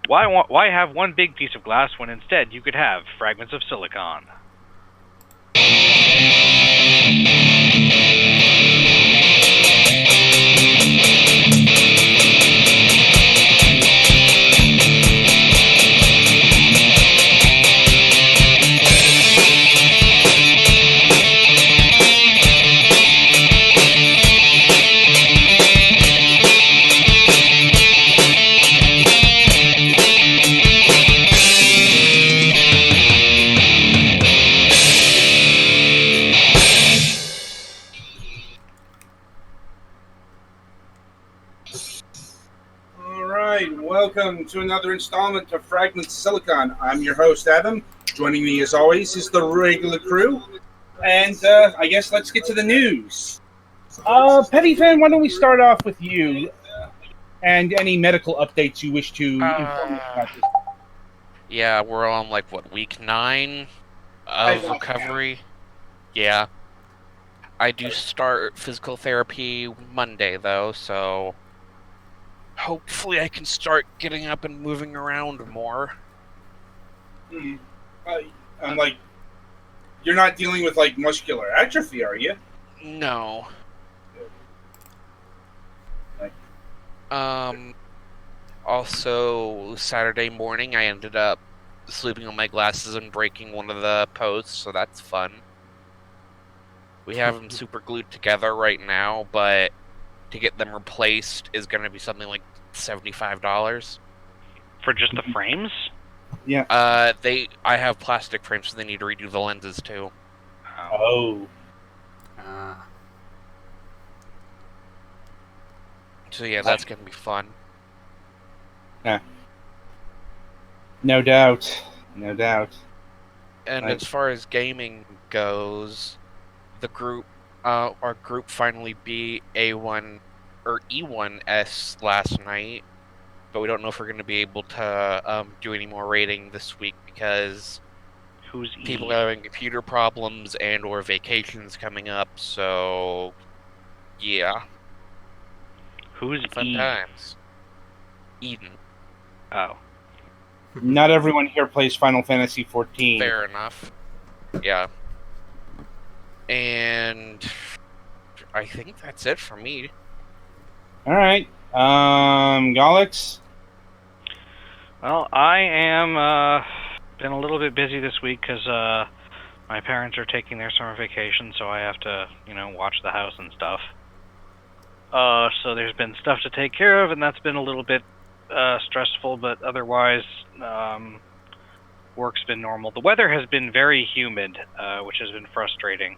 Why have one big piece of glass when instead you could have fragments of silicon? Welcome to another installment of Fragments Silicon. I'm your host, Adam. Joining me, as always, is the regular crew. And I guess let's get to the news. Petty Fan, why don't we start off with you and any medical updates you wish to inform us about this? Yeah, we're on, week 9 of recovery? Yeah. I do start physical therapy Monday, though, so hopefully I can start getting up and moving around more. You're not dealing with, muscular atrophy, are you? No. Also, Saturday morning, I ended up sleeping on my glasses and breaking one of the posts, so that's fun. We have them super glued together right now, but to get them replaced is going to be something like $75. For just the frames? Yeah. I have plastic frames, so they need to redo the lenses too. Oh. So yeah, that's going to be fun. Yeah. No doubt. No doubt. And as far as gaming goes, our group finally beat A1 or E1S last night, but we don't know if we're going to be able to do any more raiding this week because people are having computer problems and or vacations coming up. So yeah, who's fun times? Eden. Oh. Not everyone here plays Final Fantasy XIV. Fair enough. Yeah. And I think that's it for me. All right. Golix? Well, I am been a little bit busy this week because my parents are taking their summer vacation, so I have to, watch the house and stuff. So there's been stuff to take care of, and that's been a little bit stressful, but otherwise, work's been normal. The weather has been very humid, which has been frustrating.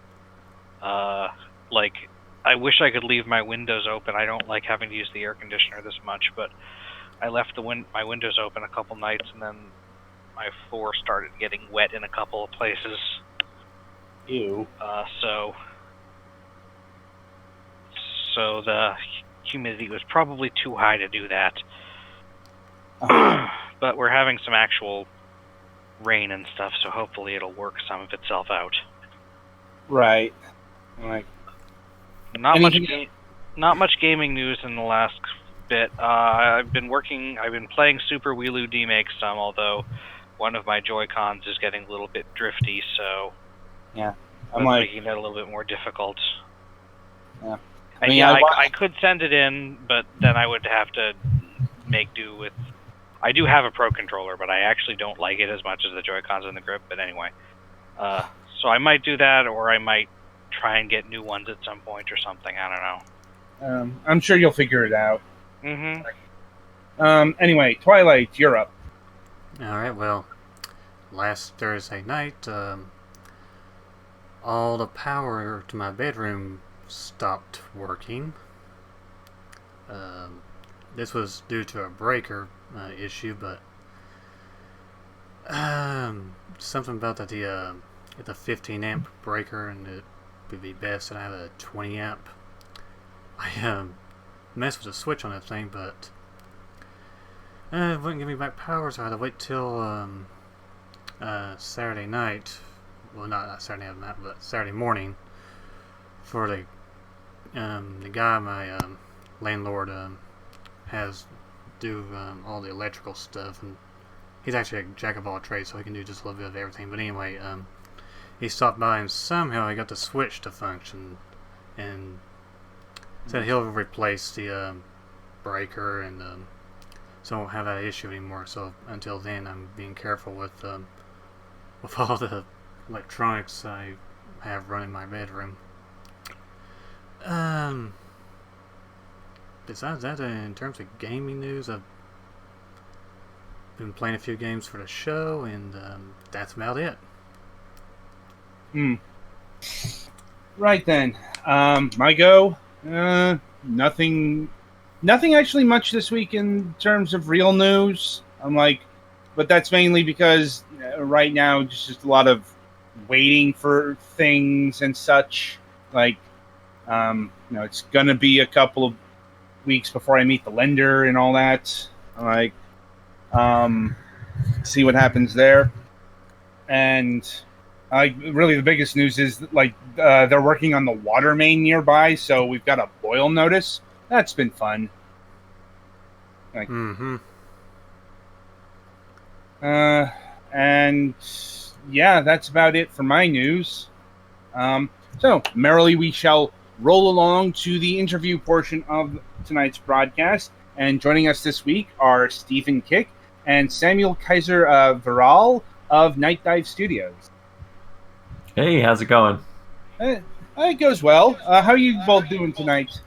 I wish I could leave my windows open. I don't like having to use the air conditioner this much, but I left my windows open a couple nights, and then my floor started getting wet in a couple of places. Ew. So the humidity was probably too high to do that. But we're having some actual rain and stuff, so hopefully it'll work some of itself out. Right. Not much gaming news in the last bit. I've been playing Super Wii D-Make some, although one of my Joy-Cons is getting a little bit drifty, so yeah, I'm making that a little bit more difficult. Yeah. I could send it in, but then I would have to make do with... I do have a Pro Controller, but I actually don't like it as much as the Joy-Cons and the grip, but anyway. So I might do that, or I might try and get new ones at some point or something. I don't know. I'm sure you'll figure it out. Mm-hmm. Anyway, Twilight, you're up. Alright, well, last Thursday night, all the power to my bedroom stopped working. This was due to a breaker issue, but something about that it's a 15 amp breaker, and it would be best to have a 20 amp. I messed with the switch on that thing, but it wouldn't give me back power, so I had to wait till Saturday night. Well, not Saturday night, but Saturday morning for the guy my landlord has do all the electrical stuff, and he's actually a jack of all trades, so he can do just a little bit of everything. But anyway, he stopped by and somehow he got the switch to function, and said he'll replace the breaker, and so I won't have that issue anymore. So until then, I'm being careful with all the electronics I have running in my bedroom. Besides that, in terms of gaming news, I've been playing a few games for the show, and that's about it. Right then. My go. Nothing actually much this week in terms of real news. But that's mainly because right now just a lot of waiting for things and such. It's gonna be a couple of weeks before I meet the lender and all that. See what happens there. And really the biggest news is that, they're working on the water main nearby, so we've got a boil notice. That's been fun. And yeah, that's about it for my news. So merrily we shall roll along to the interview portion of tonight's broadcast. And joining us this week are Stephen Kick and Samuel Kaiser Villarreal of Nightdive Studios. Hey, how's it going? It goes well. How are you both doing tonight?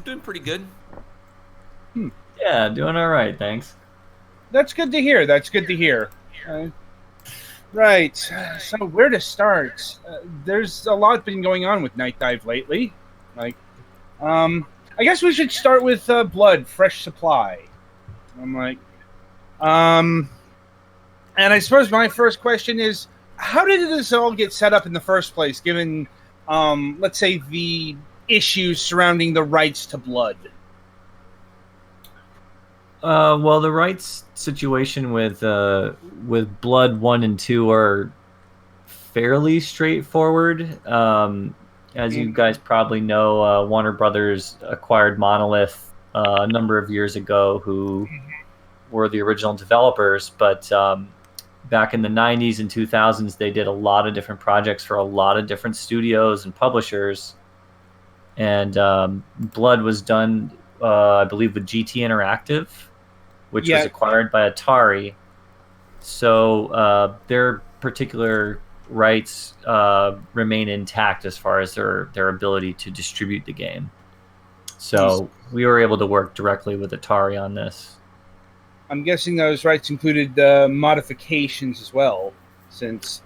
Doing pretty good. Yeah, doing all right, thanks. That's good to hear. Right. So where to start? There's a lot been going on with Nightdive lately. I guess we should start with Blood Fresh Supply. And I suppose my first question is, how did this all get set up in the first place, given, let's say, the issues surrounding the rights to Blood? Well, the rights situation with Blood 1 and 2 are fairly straightforward. As you guys probably know, Warner Brothers acquired Monolith a number of years ago, who were the original developers, but back in the 90s and 2000s, they did a lot of different projects for a lot of different studios and publishers. And Blood was done, I believe, with GT Interactive, which was acquired by Atari. So their particular rights remain intact as far as their ability to distribute the game. So we were able to work directly with Atari on this. I'm guessing those rights included modifications as well, since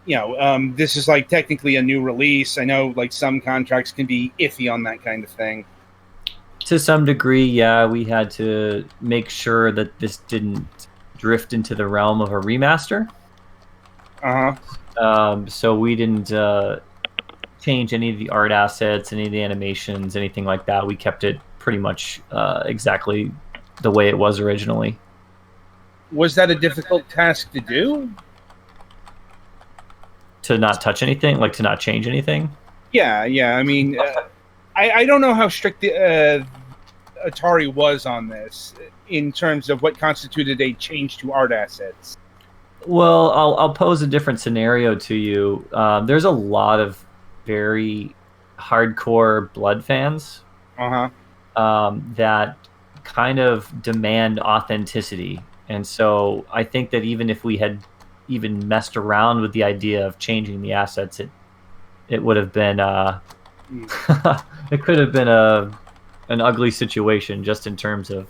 this is technically a new release. I know some contracts can be iffy on that kind of thing. To some degree, yeah, we had to make sure that this didn't drift into the realm of a remaster. So we didn't change any of the art assets, any of the animations, anything like that. We kept it pretty much exactly the way it was originally. Was that a difficult task to do? To not touch anything, to not change anything? Yeah. I mean, I don't know how strict the Atari was on this in terms of what constituted a change to art assets. Well, I'll pose a different scenario to you. There's a lot of very hardcore Blood fans that kind of demand authenticity. And so I think that even if we had even messed around with the idea of changing the assets, it would have been it could have been an ugly situation, just in terms of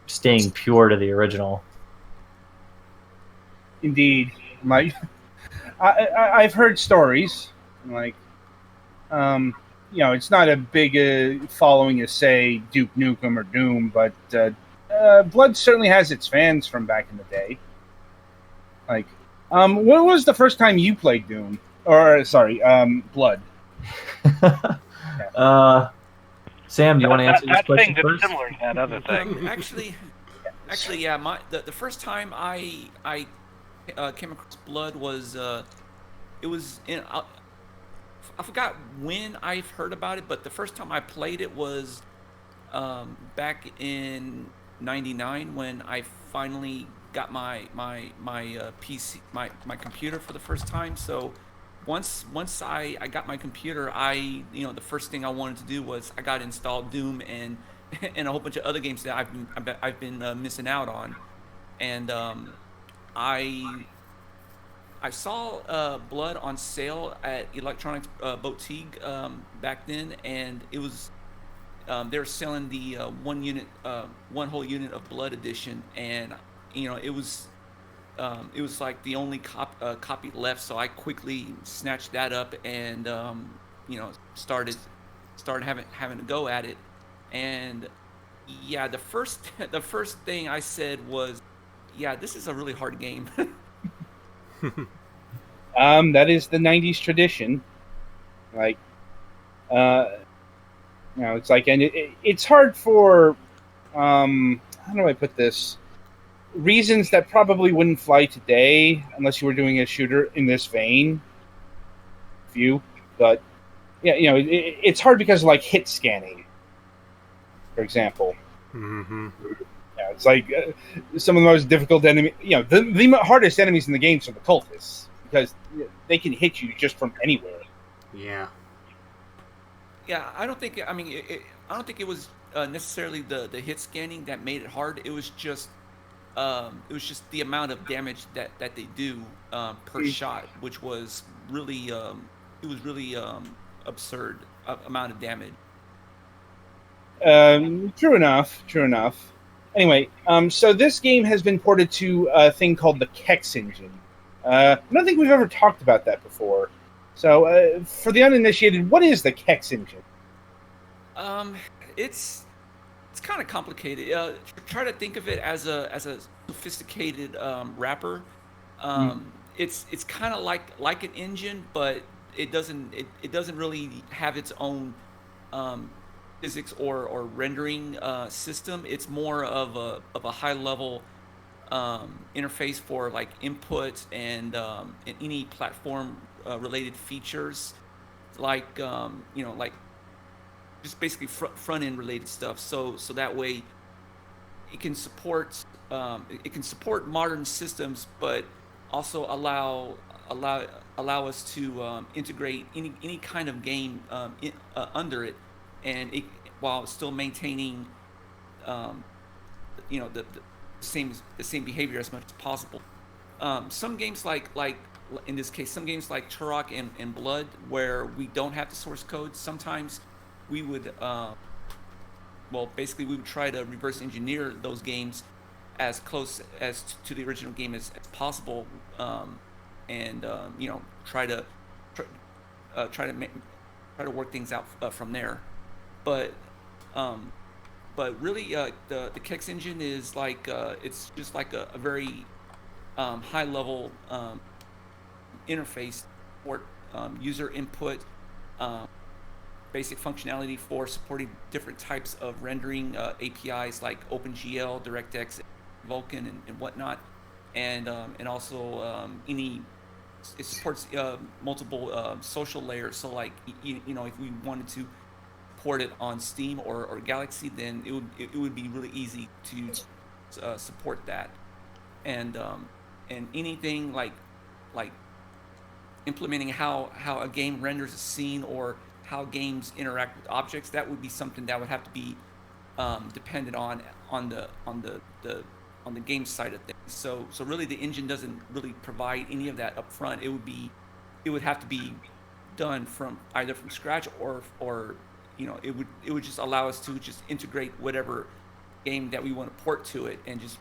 staying pure to the original. Indeed. I've heard stories it's not a big following as, say, Duke Nukem or Doom, but Blood certainly has its fans from back in the day. When was the first time you played Doom? Or, sorry, Blood? Sam, do you want to answer this question that first? That's similar to that other thing. Actually, yeah. The first time I came across Blood was it was in I forgot when I've heard about it, but the first time I played it was back in '99 when I finally got my PC, my computer for the first time. So once I got my computer, the first thing I wanted to do was I got installed Doom and and a whole bunch of other games that I've been missing out on. And I I saw Blood on sale at Electronics Boutique back then, and it was they were selling the one whole unit of Blood edition, and it was like the only copy left, so I quickly snatched that up and started having to go at it. And yeah, the first thing I said was, yeah, this is a really hard game. That is the '90s tradition. Like, it's like, and it's hard for, how do I put this? Reasons that probably wouldn't fly today unless you were doing a shooter in this vein. Few, but yeah, it's hard because of like hit scanning, for example. Mm-hmm. Yeah, it's like some of the most difficult enemy. The hardest enemies in the game are the cultists because they can hit you just from anywhere. Yeah. Yeah, I don't think. I mean, I don't think it was necessarily the hit scanning that made it hard. It was just the amount of damage that they do per shot, which was really absurd amount of damage. True enough. Anyway, so this game has been ported to a thing called the Kex engine. I don't think we've ever talked about that before. So, for the uninitiated, what is the Kex engine? It's kind of complicated. Try to think of it as a sophisticated wrapper. It's kind of like an engine, but it doesn't really have its own physics or rendering system. It's more of a high level interface for like input and any platform related features, like like just basically front end related stuff. So that way it can support modern systems, but also allow us to integrate any kind of game under it, and while still maintaining the same behavior as much as possible. Some games like in this case, some games like Turok and Blood, where we don't have the source code, sometimes we would basically we would try to reverse engineer those games as close as to the original game as possible, and try to work things out from there. But really, the Kex engine is like it's just like a very high level interface for user input, basic functionality for supporting different types of rendering APIs like OpenGL, DirectX, Vulkan, and whatnot, and also it supports multiple social layers. So like if we wanted to port it on Steam or Galaxy, then it would be really easy to support that, and anything like implementing how a game renders a scene or how games interact with objects, that would be something that would have to be dependent on the game side of things. So really the engine doesn't really provide any of that up front. It would have to be done from either from scratch or it would just allow us to just integrate whatever game that we want to port to it and just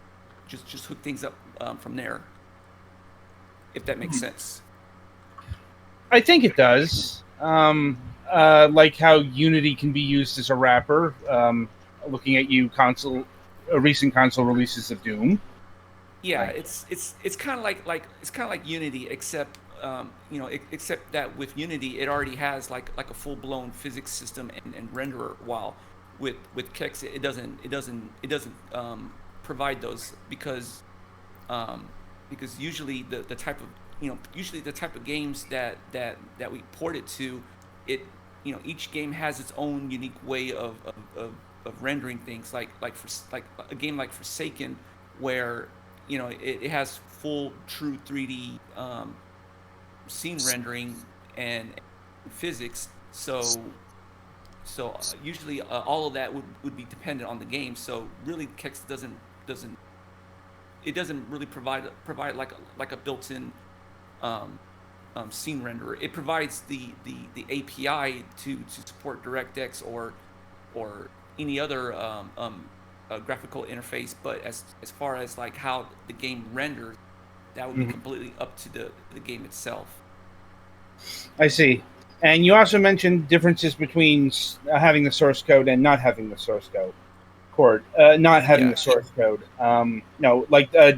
hook things up from there, if that makes sense. I think it does. Like how Unity can be used as a wrapper. Looking at recent console releases of Doom. Yeah, right. It's kind of like Unity, except except that with Unity it already has like a full blown physics system and renderer. While with Kex it doesn't provide those because usually the type of games that we port it to, each game has its own unique way of of rendering things like a game like Forsaken, where it has full true 3D scene rendering and physics. So usually all of that would be dependent on the game. So really, Kex doesn't really provide like a built-in scene renderer. It provides the API to support DirectX or any other graphical interface. But as far as like how the game renders, that would be completely up to the game itself. I see. And you also mentioned differences between having the source code and not having the source code. Not having the source code. No,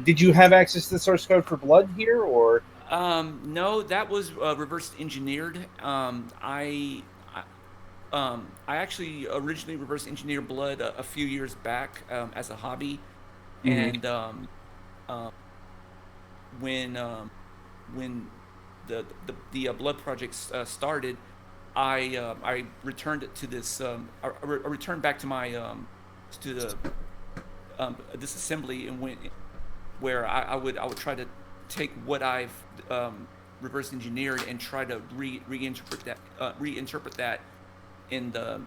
did you have access to the source code for Blood here, or? No, that was reverse engineered. I actually originally reverse engineered Blood a few years back as a hobby, and when the Blood project started, I returned it to this. I returned back to my to the disassembly and went where I would try to take what I've reverse engineered and try to reinterpret that in the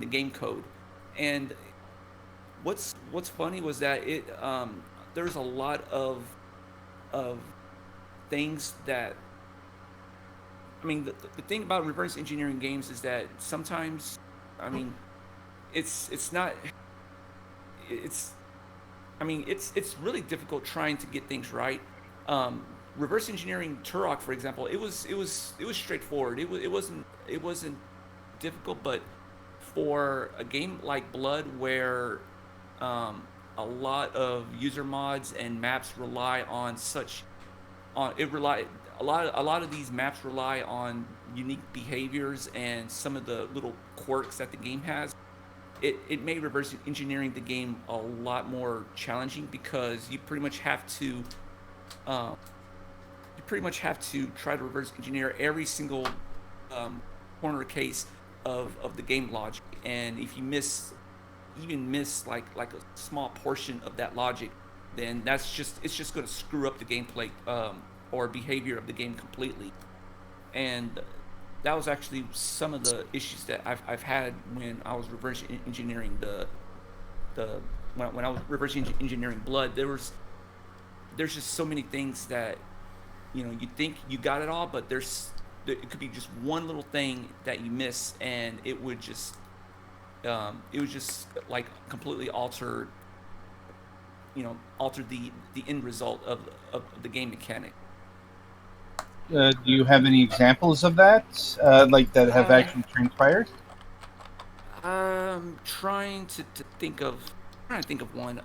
game code. And what's funny was that there's a lot of things that, I mean, the thing about reverse engineering games is that sometimes, I mean, it's really difficult trying to get things right. Reverse engineering Turok, for example, it was straightforward. It wasn't difficult, but for a game like Blood, where a lot of user mods and maps rely on a lot of these maps rely on unique behaviors and some of the little quirks that the game has. It made reverse engineering the game a lot more challenging, because you pretty much have to try to reverse engineer every single corner case of the game logic. And if you miss like a small portion of that logic, then it's just going to screw up the gameplay or behavior of the game completely. And that was actually some of the issues that I've had when I was reverse engineering when I was reverse engineering Blood. There's just so many things that you think you got it all, but it could be just one little thing that you miss, and it would just like completely alter the end result of the game mechanic. Do you have any examples of that, that have actually transpired? Trying to think of one.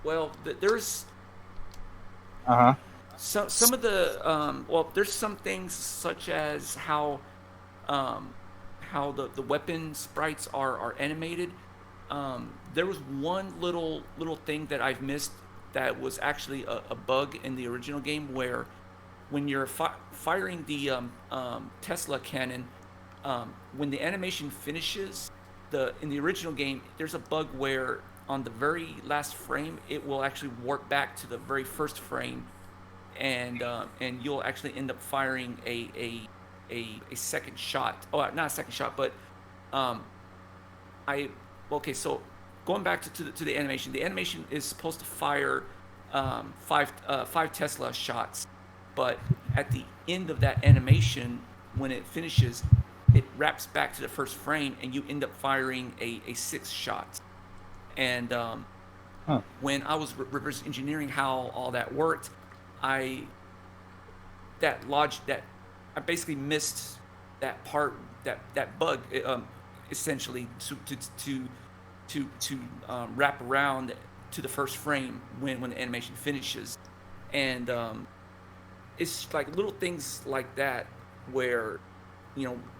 Well, there's some of the there's some things such as how the weapon sprites are animated. There was one little thing that I've missed that was actually a bug in the original game, where when you're firing the Tesla cannon, when the animation finishes, in the original game, there's a bug where on the very last frame it will actually warp back to the very first frame, and you'll actually end up firing a second shot. Oh, not a second shot, but so going back to the animation. The animation is supposed to fire 5 Tesla shots, but at the end of that animation, when it finishes, it wraps back to the first frame, and you end up firing a 6 shots. And when I was reverse engineering how all that worked, I basically missed that part, that bug, essentially to wrap around to the first frame when the animation finishes. And it's like little things like that where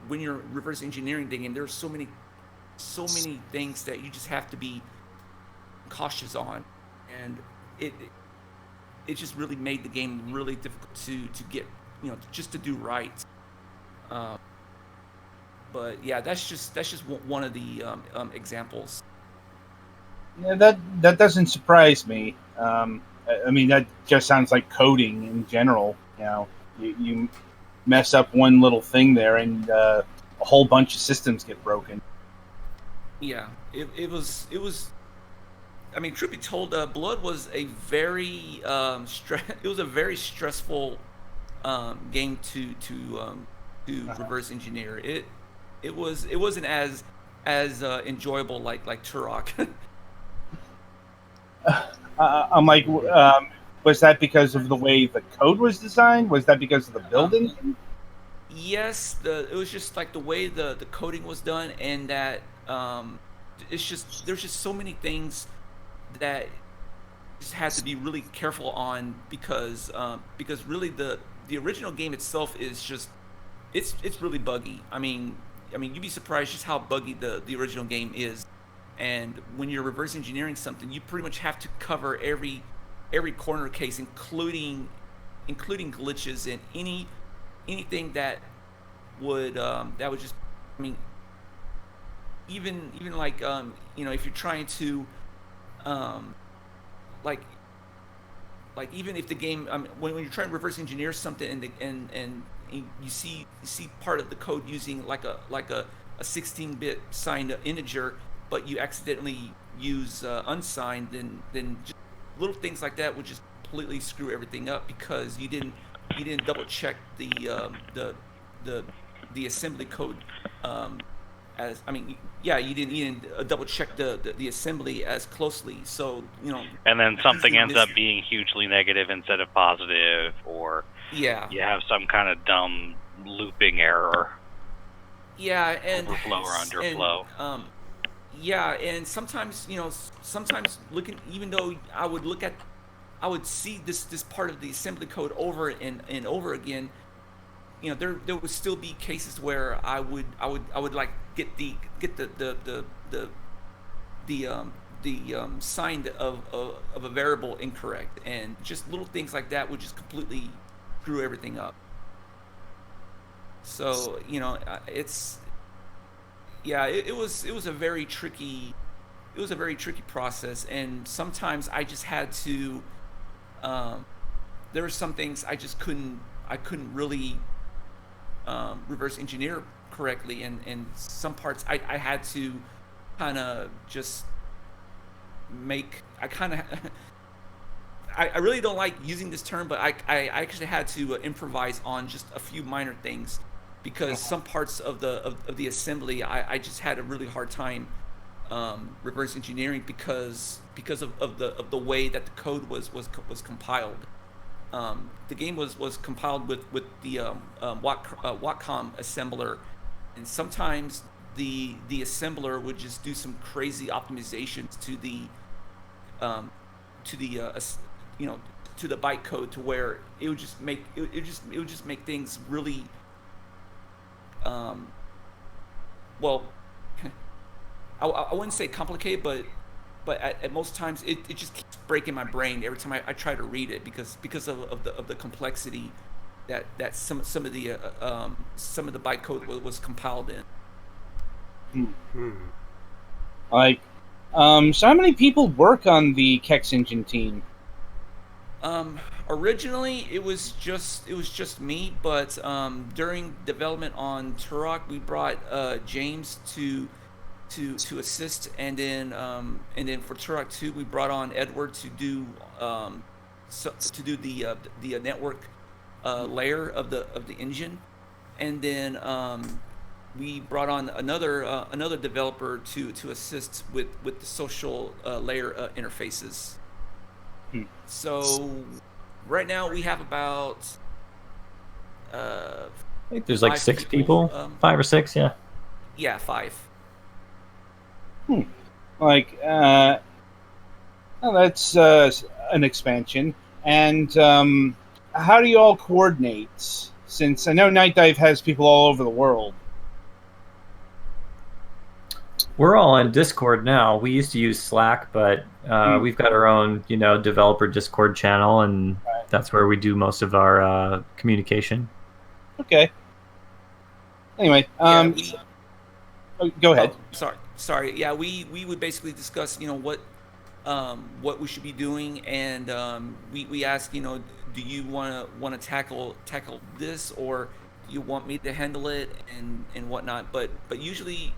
when you're reverse engineering the game, there's so many things that you just have to be cautious on, and it just really made the game really difficult to get, just to do right. But yeah, that's just one of the examples. Yeah, that doesn't surprise me. I mean, that just sounds like coding in general. You mess up one little thing there, and a whole bunch of systems get broken. Yeah, it was. I mean, truth be told, Blood was a very it was a very stressful game to reverse engineer. It wasn't as enjoyable like Turok. I'm like, was that because of the way the code was designed? Was that because of the building? Yes, it was just like the way the coding was done, and that it's just there's just so many things that just had to be really careful on because really the original game itself is just it's really buggy. I mean you'd be surprised just how buggy the original game is. And when you're reverse engineering something, you pretty much have to cover every corner case, including glitches and anything that would just, I mean, even like if you're trying to um like even if the game, when you're trying to reverse engineer something and you see part of the code using like a 16-bit signed integer, but you accidentally use unsigned, then just little things like that would just completely screw everything up because you didn't double check the the assembly code. You didn't double check the assembly as closely. So And then something usually ends up being hugely negative instead of positive, or yeah, you have some kind of dumb looping error, yeah, and overflow or underflow. yeah, and sometimes sometimes looking, even though I would see this part of the assembly code over and over again. There would still be cases where I would like get the sign of a variable incorrect, and just little things like that would just completely screw everything up. So it's it was a very tricky process, and sometimes I just had to there were some things I couldn't really reverse engineer correctly, and some parts I had to kind of just make. I kind of I really don't like using this term, but I actually had to improvise on just a few minor things because some parts of the assembly I just had a really hard time reverse engineering because of the way that the code was compiled. The game was compiled with the Wacom assembler, and sometimes the assembler would just do some crazy optimizations to the to the bytecode to where it would just make things really well. I wouldn't say complicated, but at most times it just keeps breaking my brain every time I try to read it because of the complexity that some of the bytecode was compiled in. Like, so how many people work on the Kex Engine team? Originally it was just me, but during development on Turok we brought James to assist, and then for Turok 2 we brought on Edward to do the network layer of the engine, and then we brought on another developer to assist with the social layer interfaces. So right now we have about I think there's like 6 people, 5 or 6, yeah. Yeah, 5. Like, that's an expansion. And how do you all coordinate? Since I know Nightdive has people all over the world. We're all on Discord now. We used to use Slack, but we've got our own, developer Discord channel, and that's where we do most of our communication. Okay. Anyway, Oh, go ahead. Sorry. Yeah, we would basically discuss, what we should be doing, and we ask, do you want to tackle this, or you want me to handle it, and whatnot. But usually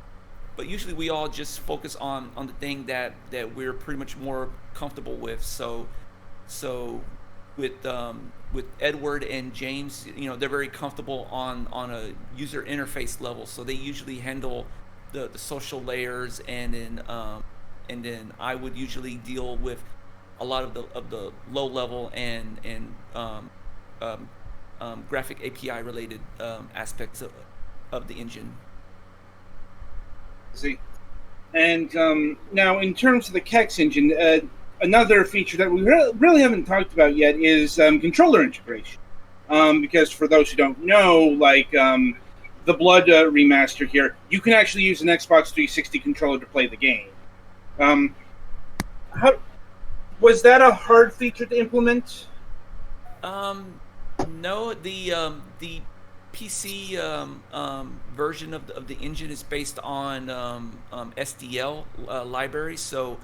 we all just focus on the thing that we're pretty much more comfortable with. So with Edward and James, they're very comfortable on a user interface level, so they usually handle the social layers, and then I would usually deal with a lot of the low level and graphic API related aspects of the engine. See, and now in terms of the Kex engine, another feature that we really haven't talked about yet is controller integration. Because for those who don't know, like the Blood remaster here, you can actually use an Xbox 360 controller to play the game. How was that a hard feature to implement? No, the PC version of the engine is based on SDL library, so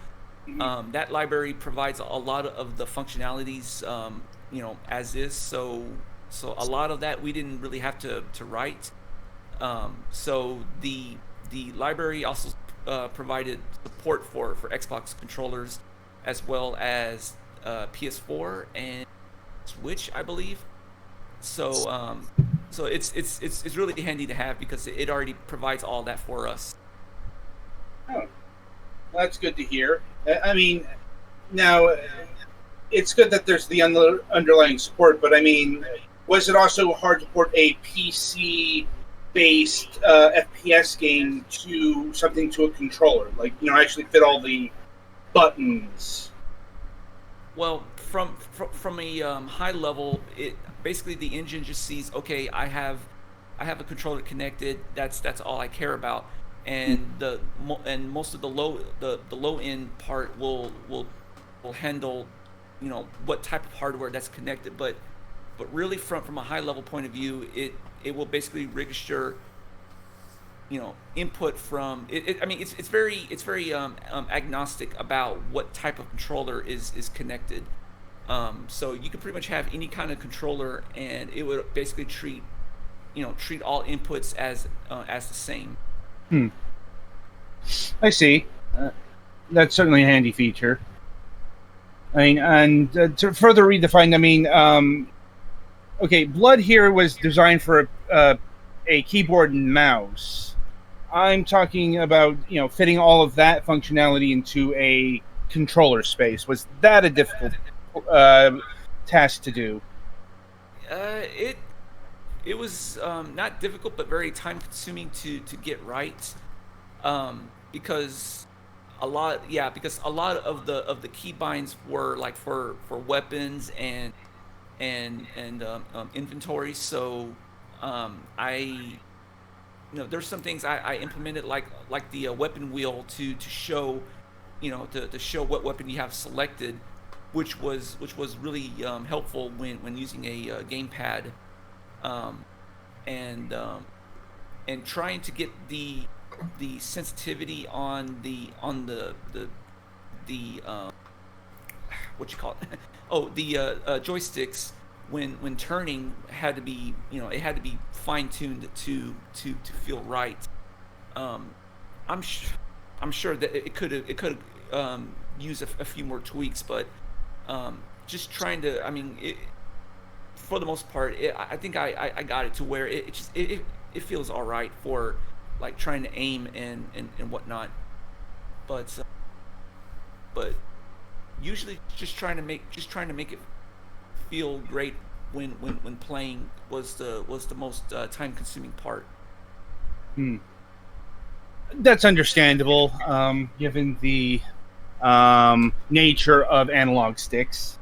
that library provides a lot of the functionalities, as is. So a lot of that we didn't really have to write. So the library also provided support for Xbox controllers, as well as PS4 and Switch, I believe. So so it's really handy to have, because it already provides all that for us. Oh, that's good to hear. I mean, now it's good that there's the underlying support, but I mean, was it also hard to port a PC-based FPS game to something to a controller? Like, actually fit all the buttons. Well, from a high level, it basically the engine just sees, okay, I have a controller connected. That's all I care about, and most of the low end part will handle, what type of hardware that's connected. But really, from a high level point of view, it will basically register, input from it. I mean, it's very agnostic about what type of controller is connected. So you can pretty much have any kind of controller, and it would basically treat all inputs as the same. I see. That's certainly a handy feature. I mean, and to further redefine, I mean, okay, Blood here was designed for a keyboard and mouse. I'm talking about, fitting all of that functionality into a controller space. Was that a difficult task to do? It was not difficult, but very time consuming to get right, because a lot of the keybinds were like for weapons and inventory. So there's some things I implemented, like the weapon wheel to show, to show what weapon you have selected, which was really helpful when using a gamepad, and trying to get the sensitivity on the what you call it? The joysticks when turning had to be, it had to be fine tuned to feel right. I'm sure that it could use a few more tweaks, but just trying to, I mean, for the most part, I think I got it to where it feels all right for like trying to aim and whatnot, but usually just trying to make it feel great when playing was the most time consuming part. That's understandable, given the nature of analog sticks.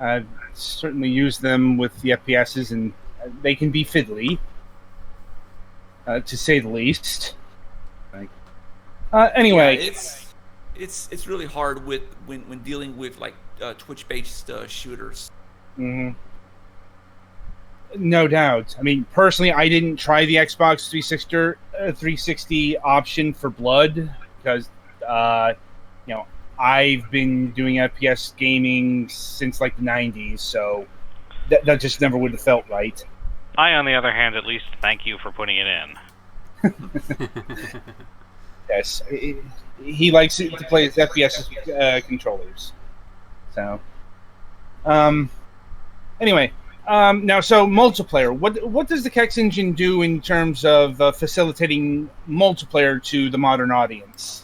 I've certainly used them with the FPSs, and they can be fiddly, to say the least. Anyway, yeah, it's really hard when dealing with like Twitch-based shooters. Mm-hmm. No doubt. I mean, personally, I didn't try the Xbox 360 option for Blood because I've been doing FPS gaming since like the 90s, so that just never would have felt right. I, on the other hand, at least thank you for putting it in. Yes, he likes it to play his FPS controllers. So, anyway, now so multiplayer. What does the Kex engine do in terms of facilitating multiplayer to the modern audience?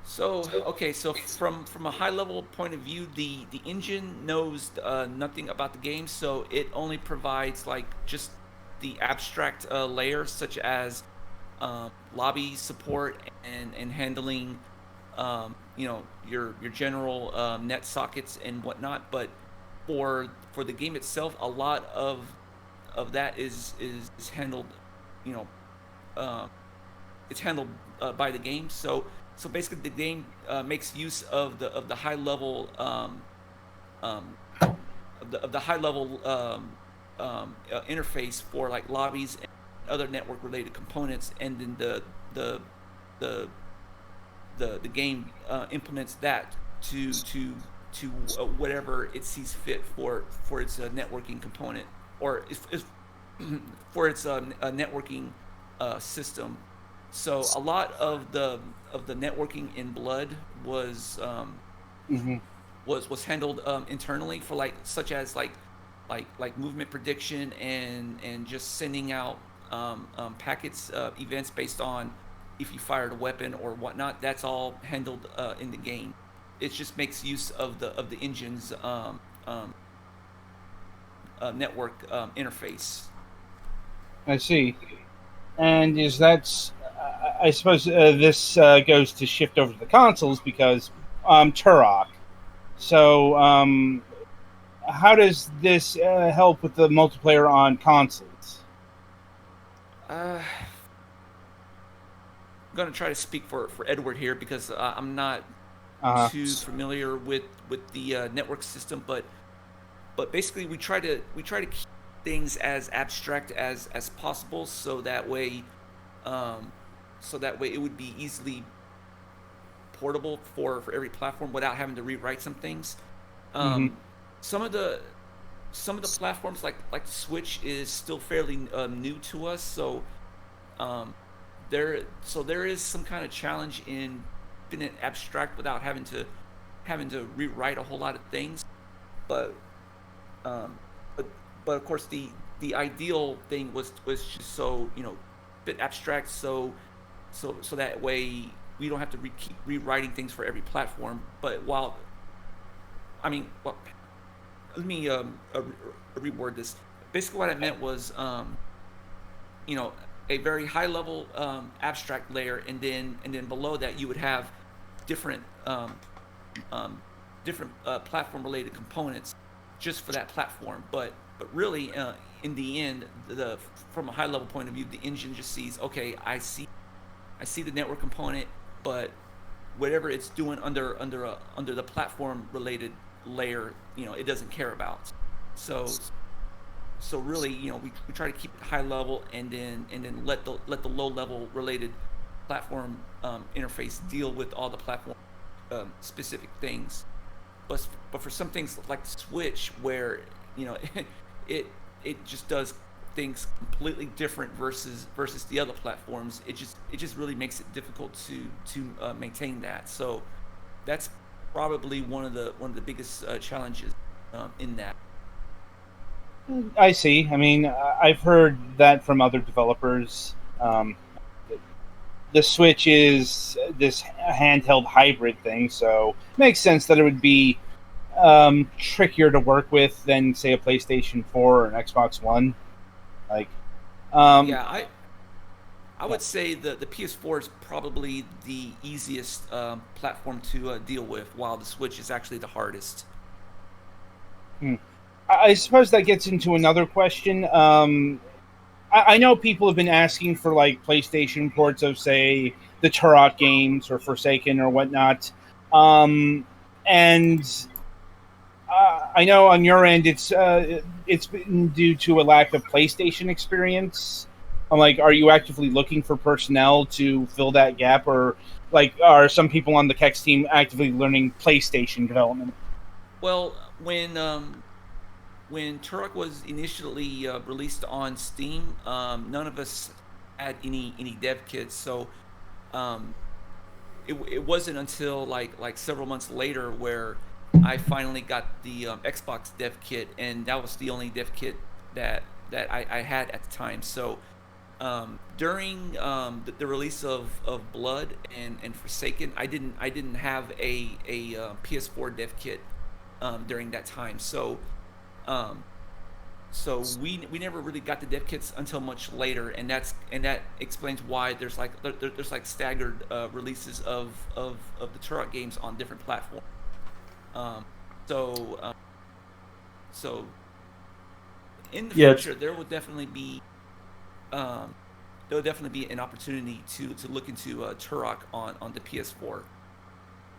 So from a high level point of view, the engine knows nothing about the game, so it only provides like just the abstract layers such as lobby support and handling your general net sockets and whatnot. But for the game itself, a lot of that is handled, it's handled by the game. So basically, the game makes use of the high level of the high level interface for like lobbies and other network related components, and then the game implements that to whatever it sees fit for its networking component, or if for its networking system. So a lot of the networking in Blood was handled internally for such as movement prediction and just sending out packets events based on if you fired a weapon or whatnot. That's all handled in the game. It just makes use of the engine's network interface. I see. And is that? I suppose this goes to shift over to the consoles because Turok. So, how does this help with the multiplayer on consoles? I'm going to try to speak for Edward here because I'm not too familiar with the network system, but basically we try to keep things as abstract as possible, so that way it would be easily portable for every platform without having to rewrite some things. Some of the platforms like the Switch is still fairly new to us, so there is some kind of challenge in being abstract without having to rewrite a whole lot of things. But of course the ideal thing was just so bit abstract, so that way we don't have to keep rewriting things for every platform. But let me reword this. Basically, what I meant was, a very high level abstract layer, and then below that you would have different platform related components just for that platform. But really, in the end, from a high level point of view, the engine just sees, okay, I see the network component, but whatever it's doing under the platform related layer, it doesn't care about. So really, we try to keep it high level, and then let the low level related platform interface deal with all the platform specific things. But for some things like the Switch, where it just does things completely different versus the other platforms, it just really makes it difficult to maintain that. So that's probably one of the biggest challenges in that. I see. I mean, I've heard that from other developers. The Switch is this handheld hybrid thing, so it makes sense that it would be trickier to work with than, say, a PlayStation 4 or an Xbox One. I would say the PS4 is probably the easiest platform to deal with, while the Switch is actually the hardest. I suppose that gets into another question. I know people have been asking for PlayStation ports of, say, the Turok games or Forsaken or whatnot, and I know on your end it's been due to a lack of PlayStation experience. I'm like, are you actively looking for personnel to fill that gap, or like are some people on the Kex team actively learning PlayStation development? Well, when Turok was initially released on Steam, none of us had any dev kits, so um, it wasn't until like several months later where I finally got the Xbox dev kit, and that was the only dev kit that I had at the time. So during the release of Blood and Forsaken, I didn't have a PS4 dev kit during that time. Um, so we never really got the dev kits until much later, and that explains why there's like staggered releases of the Turok games on different platforms. Um, so um, so in the Yeah, it's future um, there will definitely be an opportunity to look into Turok on the PS4.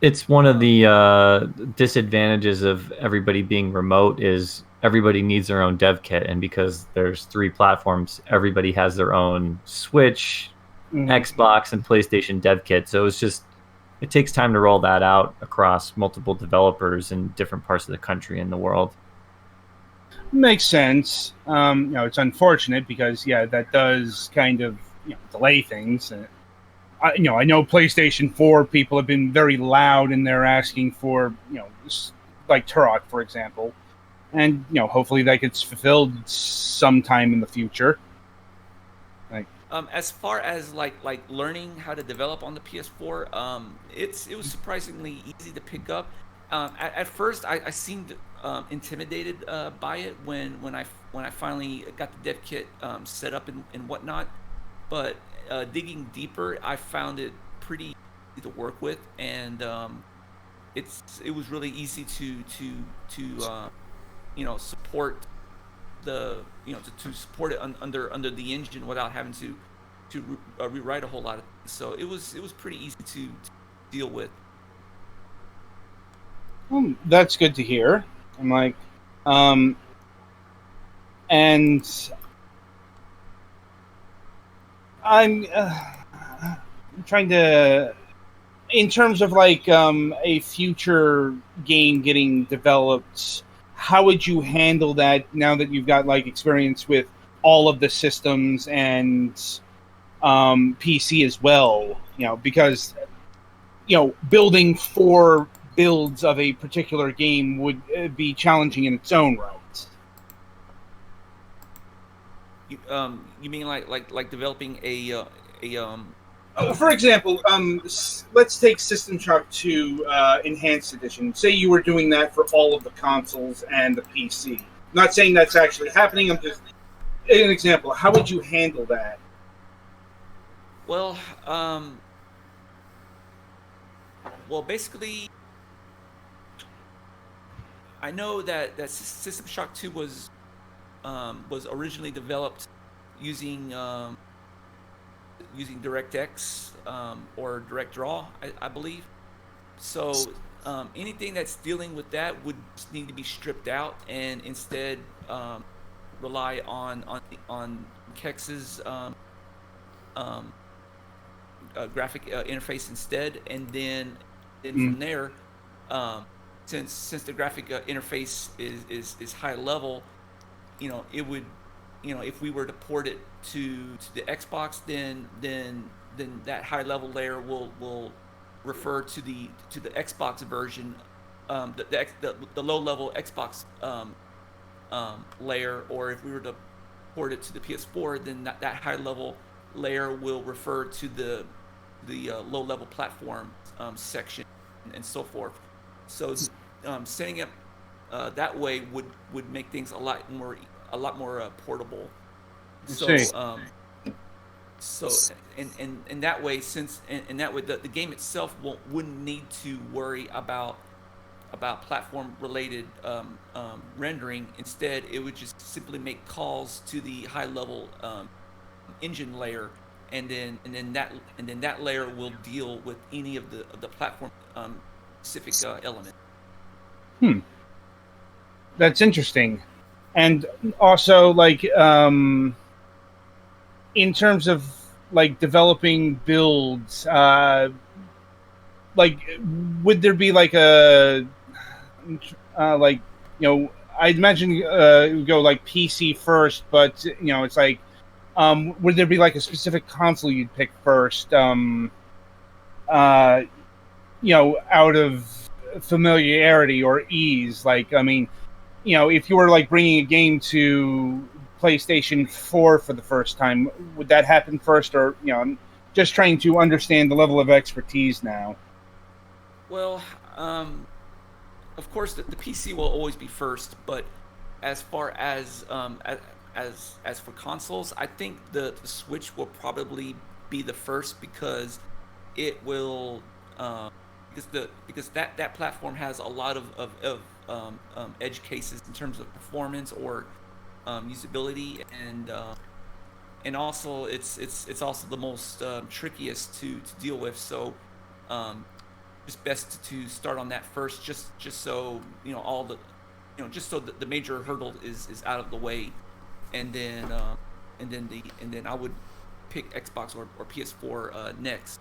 it's one of Um, the disadvantages of everybody being remote is everybody needs their own dev kit, and because there's 3 platforms, everybody has their own Switch, Mhm. Xbox, and PlayStation dev kit. So it takes time to roll that out across multiple developers in different parts of the country and the world. Makes sense. It's unfortunate because yeah, that does kind of delay things. I know PlayStation 4 people have been very loud and they're asking for like Turok, for example, and hopefully that gets fulfilled sometime in the future. Like, as far as like learning how to develop on the PS4, it was surprisingly easy to pick up. At first, I seemed intimidated by it when I finally got the dev kit set up and whatnot. But digging deeper, I found it pretty easy to work with, and it was really easy to support to support it under the engine without having to rewrite a whole lot of things. So it was pretty easy to deal with. that's good to hear. I'm like, um, and I'm trying to, in terms of like a future game getting developed, how would you handle that now that you've got like experience with all of the systems and PC as well? Because building 4 builds of a particular game would be challenging in its own right. You mean like developing a For example, let's take System Shock 2 Enhanced Edition. Say you were doing that for all of the consoles and the PC. Not saying that's actually happening. I'm just an example. How would you handle that? well um well basically I know that System Shock 2 was originally developed using using DirectX or DirectDraw, I believe. So anything that's dealing with that would just need to be stripped out and instead rely on Kex's um, graphic interface instead, and then Mm. from there, um, since the graphic interface is high level, it would, if we were to port it to the Xbox, then that high level layer will refer to the Xbox version, the low level Xbox layer, or if we were to port it to the PS4, then that high level layer will refer to the low level platform section and so forth. So setting up that way would make things a lot more portable. I see. So and that way, since and that way the game itself wouldn't need to worry about platform related rendering. Instead, it would just simply make calls to the high level engine layer, and then that layer will deal with any of the platform specific element. Hmm. That's interesting. And also, like, in terms of like developing builds, like would there be like a like I'd imagine it would go like PC first, but it's like would there be like a specific console you'd pick first? Out of familiarity or ease. Like, I mean, if you were like bringing a game to PlayStation 4 for the first time, would that happen first, or I'm just trying to understand the level of expertise now. Well, of course, the PC will always be first, but as far as for consoles, I think the Switch will probably be the first because it will because that platform has a lot of edge cases in terms of performance or usability, and also it's also the most trickiest to deal with. So it's best to start on that first, just so all the just so the major hurdle is out of the way, and then I would pick Xbox or PS4 next.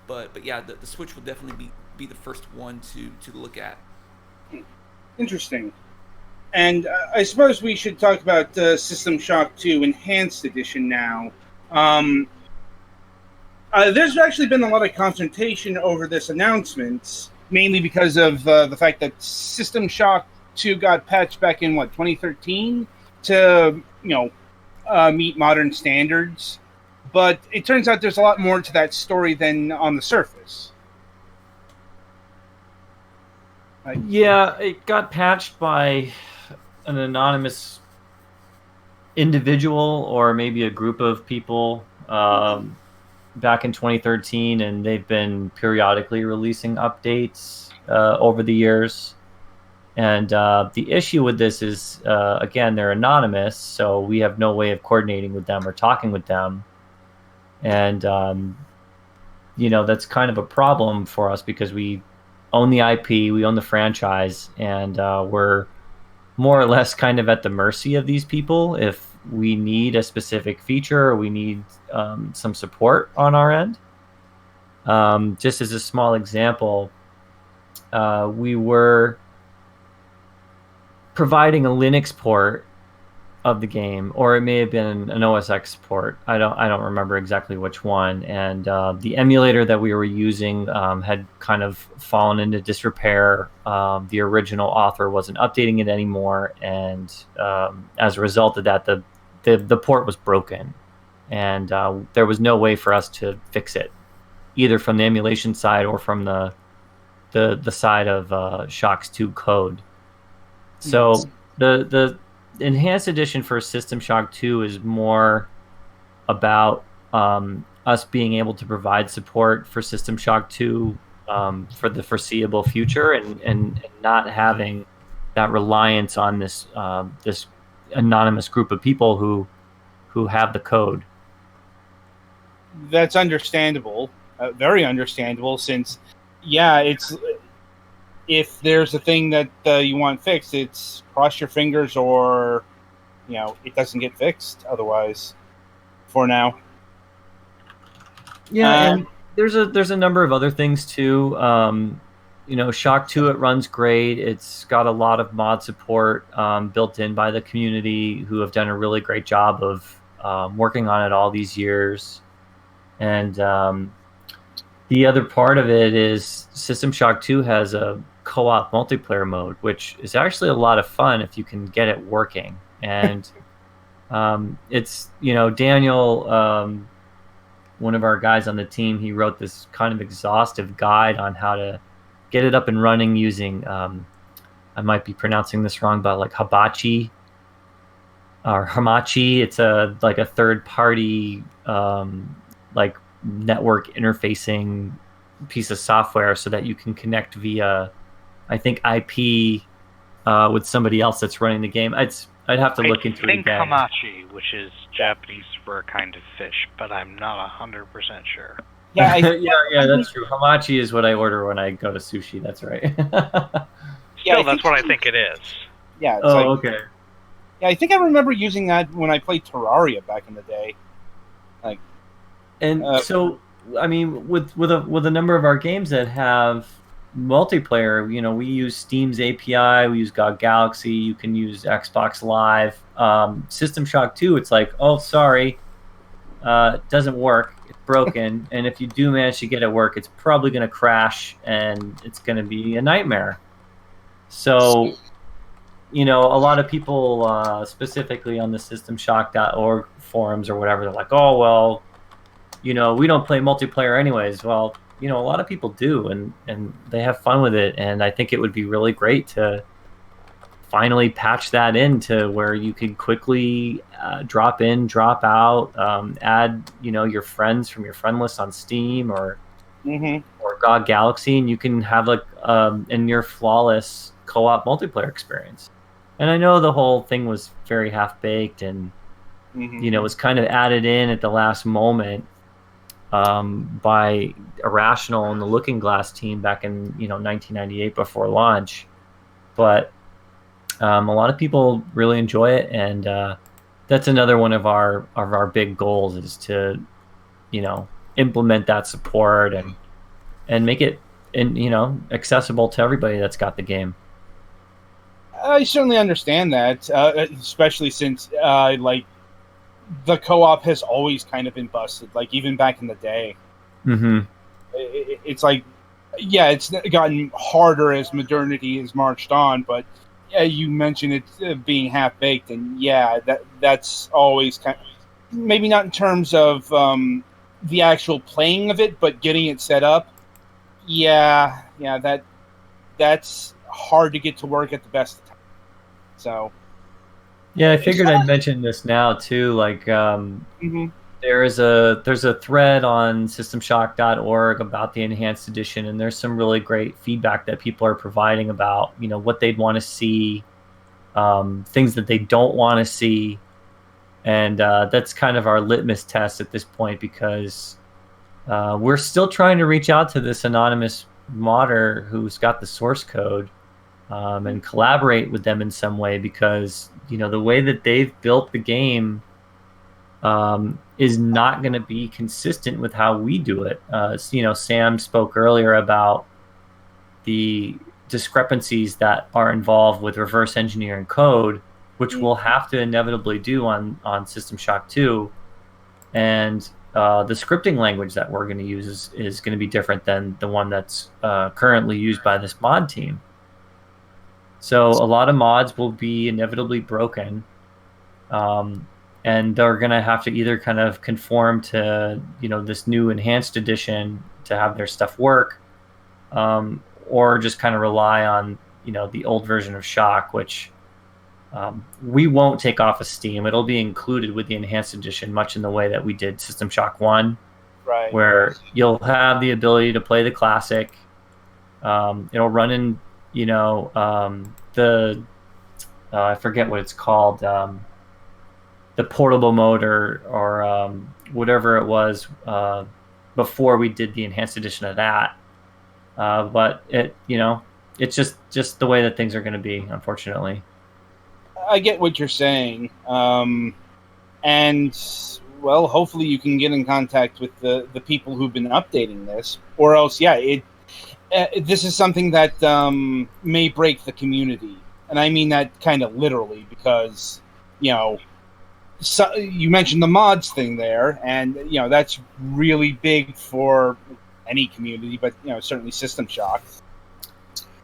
But yeah, the Switch will definitely be the first one to look at. Interesting. And I suppose we should talk about System Shock 2 Enhanced Edition now. There's actually been a lot of concentration over this announcement, mainly because of the fact that System Shock 2 got patched back in, 2013 to, meet modern standards. But it turns out there's a lot more to that story than on the surface. Yeah, it got patched by an anonymous individual or maybe a group of people back in 2013, and they've been periodically releasing updates over the years. And the issue with this is, again, they're anonymous, so we have no way of coordinating with them or talking with them. And, that's kind of a problem for us because we own the IP, we own the franchise, and we're more or less kind of at the mercy of these people if we need a specific feature or we need some support on our end. Just as a small example, we were providing a Linux port of the game, or it may have been an OS X port. I don't remember exactly which one. And the emulator that we were using had kind of fallen into disrepair. The original author wasn't updating it anymore, and as a result of that, the port was broken, and there was no way for us to fix it, either from the emulation side or from the side of Shock's 2 code. So the Enhanced Edition for System Shock 2 is more about us being able to provide support for System Shock 2 for the foreseeable future, and not having that reliance on this this anonymous group of people who have the code. That's understandable, very understandable, since, if there's a thing that you want fixed, it's cross your fingers or, it doesn't get fixed otherwise for now. Yeah, and there's a number of other things too. Shock 2, it runs great. It's got a lot of mod support built in by the community who have done a really great job of working on it all these years. And the other part of it is System Shock 2 has a co-op multiplayer mode, which is actually a lot of fun if you can get it working. And it's, Daniel, one of our guys on the team, he wrote this kind of exhaustive guide on how to get it up and running using, I might be pronouncing this wrong, but like Hibachi or Hamachi. It's a third-party like network interfacing piece of software so that you can connect via, I think, IP with somebody else that's running the game. I'd have to look into it again. I think hamachi, which is Japanese for a kind of fish, but I'm not 100% sure. Yeah, yeah, that's true. Hamachi is what I order when I go to sushi. That's right. Still, that's what I think it is. Yeah. Okay. Yeah, I think I remember using that when I played Terraria back in the day. And so, I mean, with a number of our games that have multiplayer, we use Steam's API, we use GOG Galaxy, you can use Xbox Live. System Shock 2, it's like, oh, sorry, it doesn't work, it's broken, and if you do manage to get it work, it's probably going to crash, and it's going to be a nightmare. So, a lot of people, specifically on the SystemShock.org forums or whatever, they're like, oh, well, we don't play multiplayer anyways. Well, a lot of people do, and they have fun with it. And I think it would be really great to finally patch that into where you can quickly drop in, drop out, add, your friends from your friend list on Steam or GOG Galaxy, and you can have a near flawless co-op multiplayer experience. And I know the whole thing was very half-baked and, was kind of added in at the last moment by Irrational and the Looking Glass team back in 1998 before launch, but a lot of people really enjoy it, and that's another one of our big goals is to implement that support and make it accessible to everybody that's got the game. I certainly understand that, especially since the co-op has always kind of been busted, even back in the day. It's like, yeah, it's gotten harder as modernity has marched on, but yeah, you mentioned it being half-baked, and yeah, that's always kind of, maybe not in terms of the actual playing of it, but getting it set up. Yeah, that's hard to get to work at the best of times. So yeah, I figured I'd mention this now too. There's a thread on SystemShock.org about the enhanced edition, and there's some really great feedback that people are providing about what they'd want to see, things that they don't want to see, and that's kind of our litmus test at this point, because we're still trying to reach out to this anonymous modder who's got the source code and collaborate with them in some way, because the way that they've built the game is not going to be consistent with how we do it. Sam spoke earlier about the discrepancies that are involved with reverse engineering code, which we'll have to inevitably do on System Shock 2. And the scripting language that we're going to use is going to be different than the one that's currently used by this mod team. So a lot of mods will be inevitably broken. And they're going to have to either kind of conform to, this new enhanced edition to have their stuff work, or just kind of rely on, the old version of Shock, which we won't take off of Steam. It'll be included with the enhanced edition, much in the way that we did System Shock 1, right, where you'll have the ability to play the classic. It'll run in, I forget what it's called, the portable mode or whatever it was before we did the enhanced edition of that. But it's just the way that things are going to be, unfortunately. I get what you're saying, and well, hopefully you can get in contact with the people who've been updating this, or else, yeah, this is something that may break the community, and I mean that kind of literally, because so, you mentioned the mods thing there, and that's really big for any community, but certainly System Shock.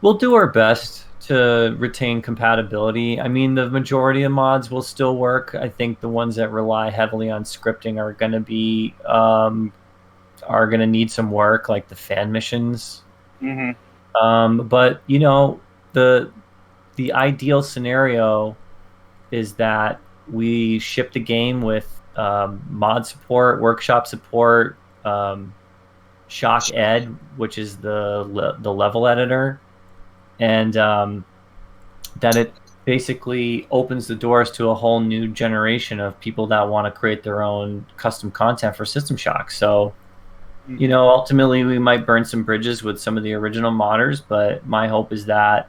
We'll do our best to retain compatibility. I mean, the majority of mods will still work. I think the ones that rely heavily on scripting are going to be are going to need some work, like the fan missions. But the ideal scenario is that we ship the game with mod support, workshop support, Shock Ed, which is the level editor, and that it basically opens the doors to a whole new generation of people that want to create their own custom content for System Shock. So, ultimately we might burn some bridges with some of the original modders, but my hope is that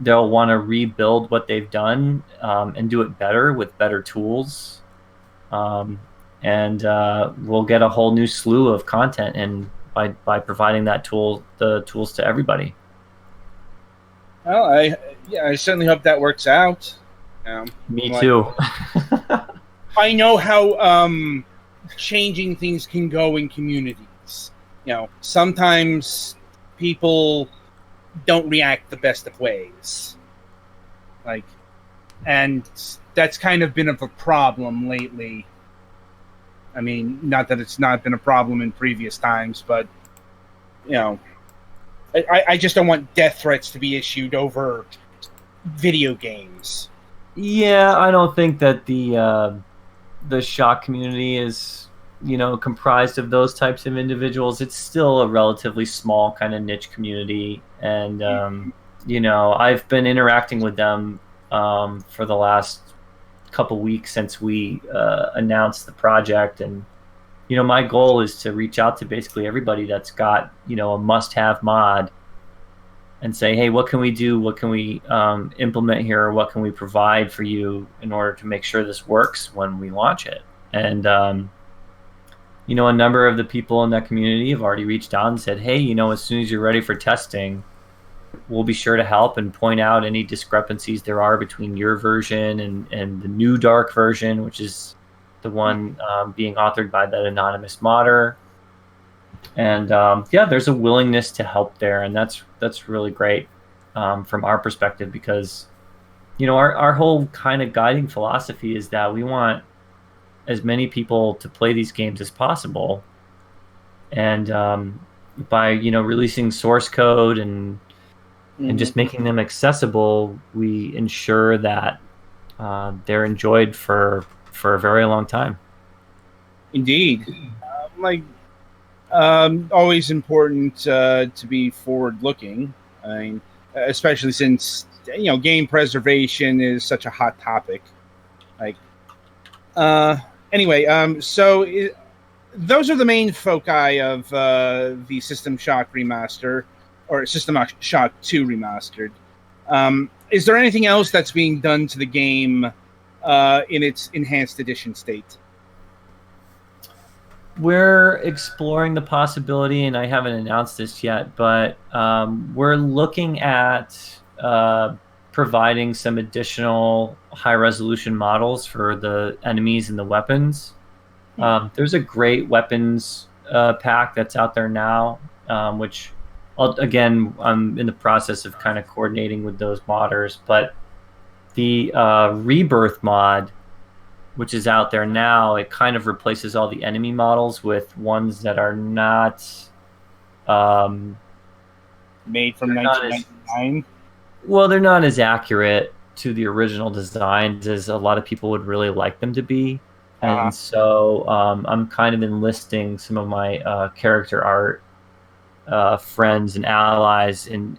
they'll want to rebuild what they've done and do it better with better tools. and we'll get a whole new slew of content, and by providing the tools to everybody. Well, I certainly hope that works out. Me too. I know how changing things can go in communities. Sometimes people don't react the best of ways. And that's kind of been a problem lately. I mean, not that it's not been a problem in previous times, but I just don't want death threats to be issued over video games. Yeah, I don't think that the shock community is comprised of those types of individuals. It's still a relatively small kind of niche community, and I've been interacting with them for the last couple weeks since we announced the project, and my goal is to reach out to basically everybody that's got a must-have mod and say, hey, what can we do? What can we implement here? What can we provide for you in order to make sure this works when we launch it? And a number of the people in that community have already reached out and said, hey, as soon as you're ready for testing, we'll be sure to help and point out any discrepancies there are between your version and the new dark version, which is the one being authored by that anonymous modder. And there's a willingness to help there, and that's really great from our perspective, because our whole kind of guiding philosophy is that we want as many people to play these games as possible, and by releasing source code and just making them accessible, we ensure that they're enjoyed for a very long time. Indeed. Always important to be forward-looking. I mean, especially since game preservation is such a hot topic. Those are the main foci of the System Shock remaster, or System Shock 2 remastered. Is there anything else that's being done to the game in its enhanced edition state? We're exploring the possibility, and I haven't announced this yet, but we're looking at providing some additional high-resolution models for the enemies and the weapons. There's a great weapons pack that's out there now, which, I'm in the process of kind of coordinating with those modders, but the Rebirth mod, which is out there now, it kind of replaces all the enemy models with ones that are not made from 1999. Well, they're not as accurate to the original designs as a lot of people would really like them to be. And so I'm kind of enlisting some of my character art friends and allies, and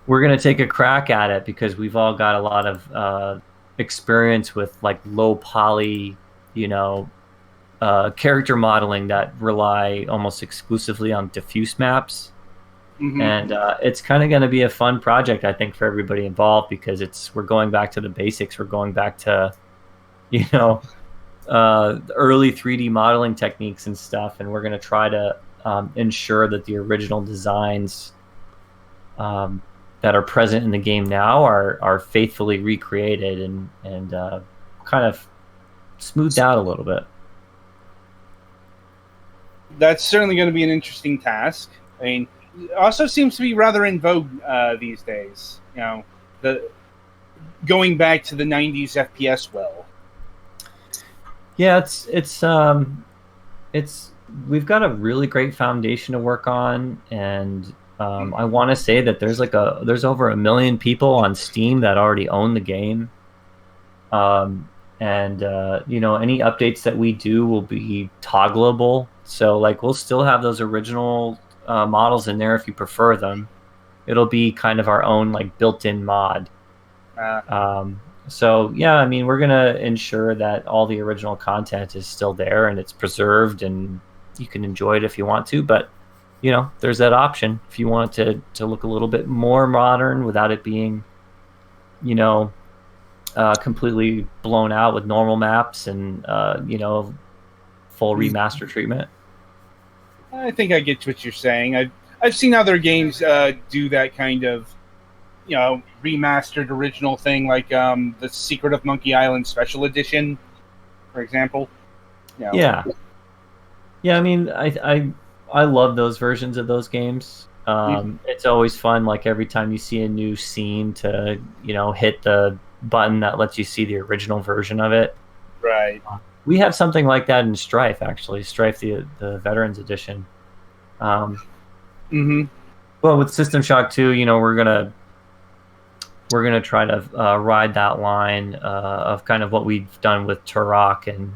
we're going to take a crack at it, because we've all got a lot of experience with low poly, character modeling that rely almost exclusively on diffuse maps. Mm-hmm. And it's kind of going to be a fun project, I think, for everybody involved, because we're going back to the basics. We're going back to early 3D modeling techniques and stuff, and we're going to try to ensure that the original designs that are present in the game now are faithfully recreated and kind of smoothed out a little bit. That's certainly going to be an interesting task. I mean, it also seems to be rather in vogue these days. The going back to the 90s FPS well. Yeah, it's we've got a really great foundation to work on, and I want to say that there's over 1 million people on Steam that already own the game. And any updates that we do will be toggleable. So we'll still have those original models in there if you prefer them. It'll be kind of our own built-in mod. So yeah, I mean, we're gonna ensure that all the original content is still there and it's preserved, and you can enjoy it if you want to. But there's that option if you want it to look a little bit more modern without it being, completely blown out with normal maps and full remaster treatment. I think I get what you're saying. I've seen other games do that kind of, remastered original thing, like the Secret of Monkey Island Special Edition, for example. Yeah. I mean, I love those versions of those games. It's always fun, like every time you see a new scene, to hit the button that lets you see the original version of it. Right. We have something like that in Strife, actually. Strife, the Veterans Edition. Well, with System Shock 2, we're gonna try to ride that line of kind of what we've done with Turok and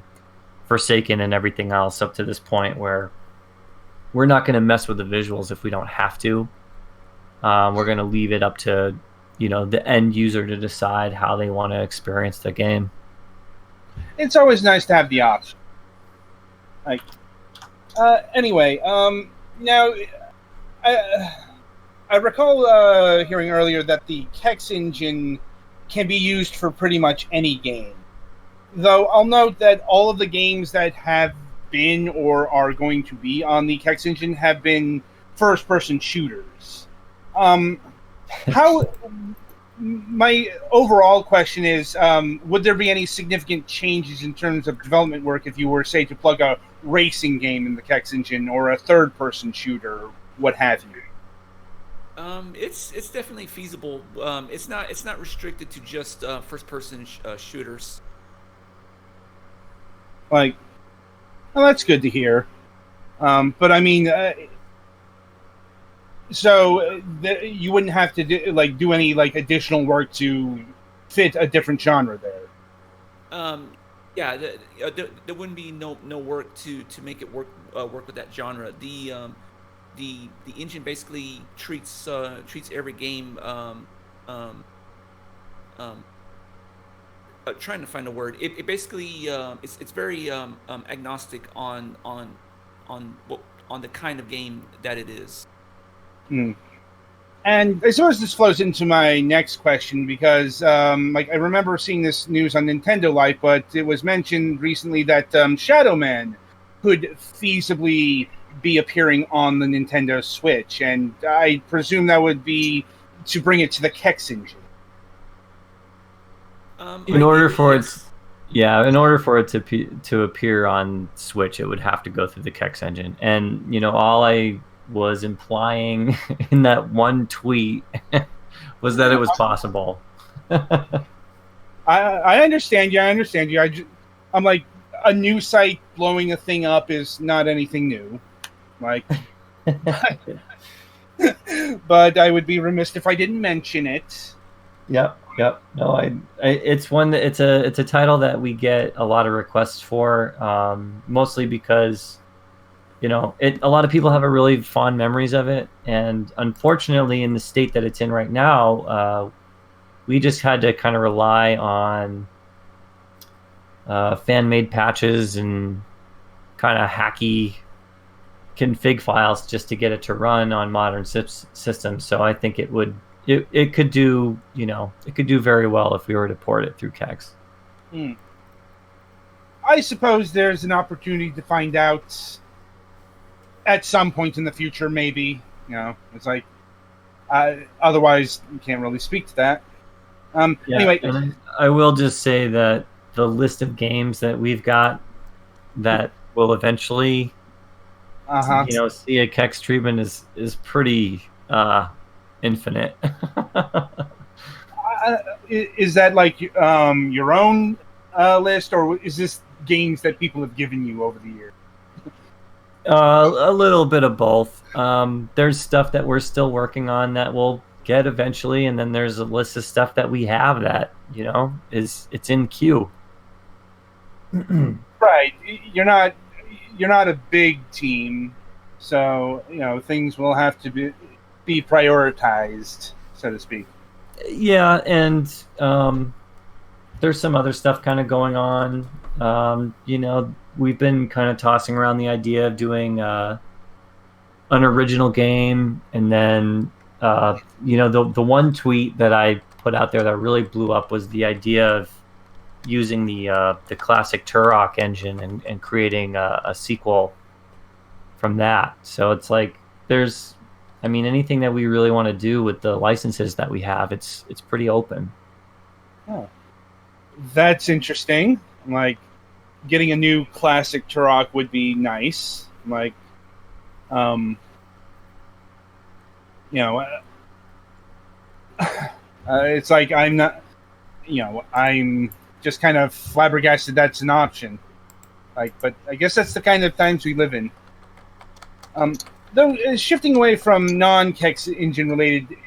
Forsaken and everything else up to this point, where we're not going to mess with the visuals if we don't have to. We're going to leave it up to the end user to decide how they want to experience the game. It's always nice to have the option. Like, anyway, now I recall hearing earlier that the Kex engine can be used for pretty much any game. Though I'll note that all of the games that have been or are going to be on the Kex engine have been first-person shooters. My overall question is, would there be any significant changes in terms of development work if you were, say, to plug a racing game in the Kex engine or a third-person shooter, what have you? It's definitely feasible. It's not restricted to just first-person shooters. Well, that's good to hear. But I mean, you wouldn't have to do any additional work to fit a different genre there. Yeah, there wouldn't be no work to make it work with that genre. The engine basically treats every game. Trying to find a word. It basically it's very agnostic on the kind of game that it is. And I suppose this flows into my next question because I remember seeing this news on Nintendo Life, but it was mentioned recently that Shadow Man could feasibly be appearing on the Nintendo Switch, and I presume that would be to bring it to the Kex engine. In order for it to appear on Switch, it would have to go through the Kex engine. And all I was implying in that one tweet was that it was possible. I understand you. I'm like, a new site blowing a thing up is not anything new. But I would be remiss if I didn't mention it. Yep. No, it's one that it's a title that we get a lot of requests for, mostly because a lot of people have a really fond memories of it, and unfortunately, in the state that it's in right now, we just had to kind of rely on fan-made patches and kind of hacky config files just to get it to run on modern systems. So I think it could do very well if we were to port it through Kex. I suppose there's an opportunity to find out at some point in the future, maybe. It's like, otherwise you can't really speak to that. Anyway, and I will just say that the list of games that we've got that will eventually see a Kex treatment is pretty infinite. Is that like your own list, or is this games that people have given you over the years? A little bit of both. There's stuff that we're still working on that we'll get eventually, and then there's a list of stuff that we have that it's in queue. Right. You're not a big team, so things will have to be prioritized, so to speak. Yeah, and there's some other stuff kind of going on. We've been kind of tossing around the idea of doing an original game, and then the one tweet that I put out there that really blew up was the idea of using the classic Turok engine and creating a sequel from that. So it's like anything that we really want to do with the licenses that we have, it's pretty open. Oh, that's interesting. Like, getting a new classic Turok would be nice. Like, it's like I'm just kind of flabbergasted that's an option. Like, but I guess that's the kind of times we live in. Though, shifting away from non-Kex engine related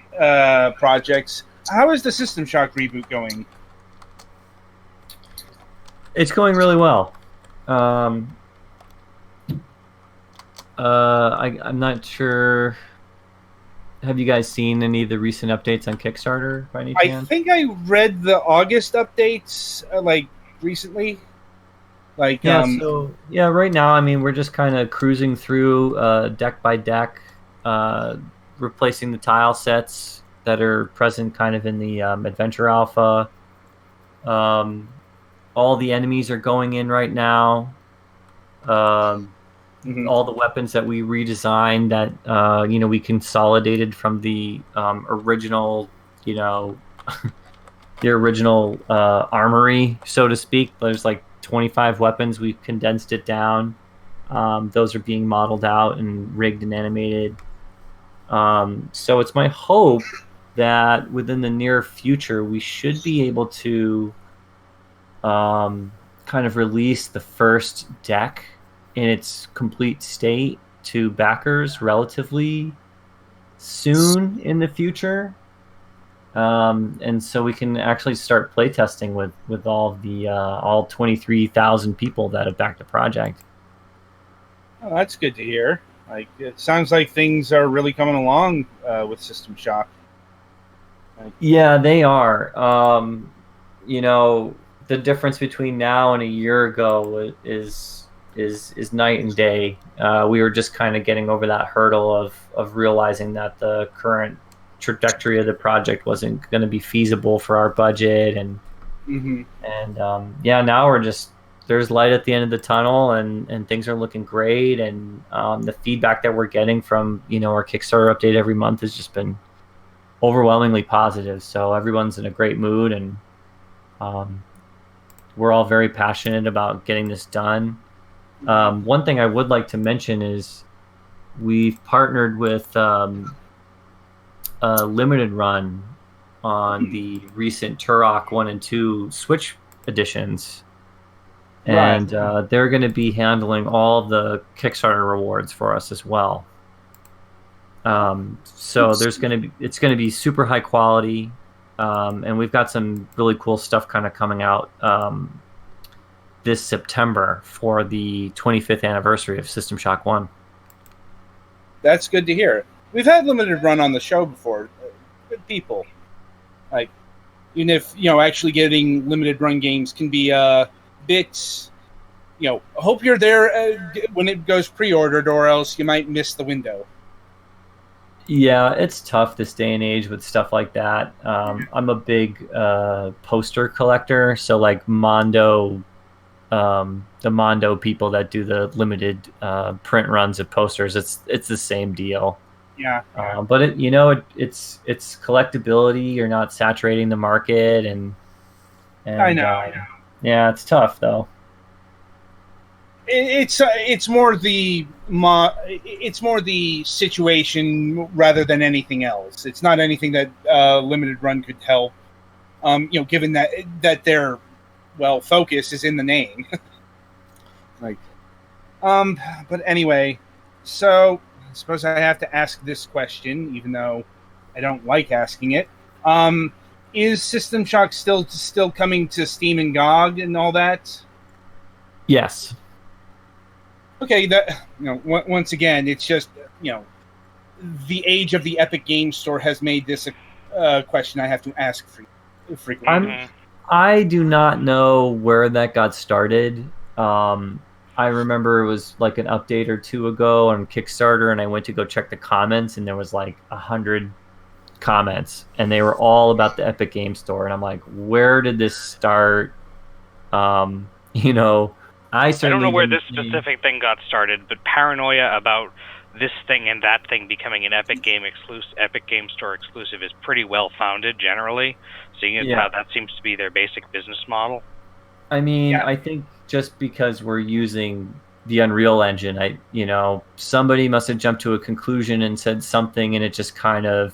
projects, how is the System Shock reboot going? It's going really well. I'm not sure. Have you guys seen any of the recent updates on Kickstarter by any chance? I think I read the August updates recently. Like, right now, we're just kind of cruising through deck by deck, replacing the tile sets that are present kind of in the Adventure Alpha. All the enemies are going in right now. All the weapons that we redesigned that we consolidated from the original, the original armory, so to speak. There's like 25 weapons. We've condensed it down. Those are being modeled out and rigged and animated. So it's my hope that within the near future we should be able to kind of release the first deck in its complete state to backers relatively soon in the future. And so we can actually start playtesting with all 23,000 people that have backed the project. Oh, that's good to hear. Like, it sounds like things are really coming along with System Shock. Yeah, they are. The difference between now and a year ago is night and day. We were just kind of getting over that hurdle of realizing that the current trajectory of the project wasn't going to be feasible for our budget, and now there's light at the end of the tunnel, and things are looking great, and the feedback that we're getting from our Kickstarter update every month has just been overwhelmingly positive. So everyone's in a great mood, and we're all very passionate about getting this done. One thing I would like to mention is we've partnered with a limited run on the recent Turok 1 and 2 Switch editions. And they're going to be handling all of the Kickstarter rewards for us as well. So it's going to be super high quality. And we've got some really cool stuff kind of coming out this September for the 25th anniversary of System Shock 1. That's good to hear. We've had limited run on the show before. Good people. Like, even if, actually getting limited run games can be a bit, hope you're there when it goes pre-ordered, or else you might miss the window. Yeah, it's tough this day and age with stuff like that. I'm a big poster collector, so like Mondo, the Mondo people that do the limited print runs of posters, it's the same deal. Yeah. But it's collectability. You're not saturating the market, and I know. Yeah, it's tough though. It's more the situation rather than anything else. It's not anything that limited run could help. Given that their focus is in the name. But anyway, so I suppose I have to ask this question, even though I don't like asking it. Is System Shock still coming to Steam and GOG and all that? Yes. Okay, that once again, it's just the age of the Epic Games Store has made this a question I have to ask frequently. I do not know where that got started. I remember it was like an update or two ago on Kickstarter, and I went to go check the comments, and there was like 100 comments, and they were all about the Epic Game Store, and I'm like, where did this start? You know, I don't know where didn't this specific thing got started, but paranoia about this thing and that thing becoming an Epic Game Store exclusive is pretty well founded generally, seeing as how that seems to be their basic business model. I mean, I think just because we're using the Unreal Engine, somebody must have jumped to a conclusion and said something, and it just kind of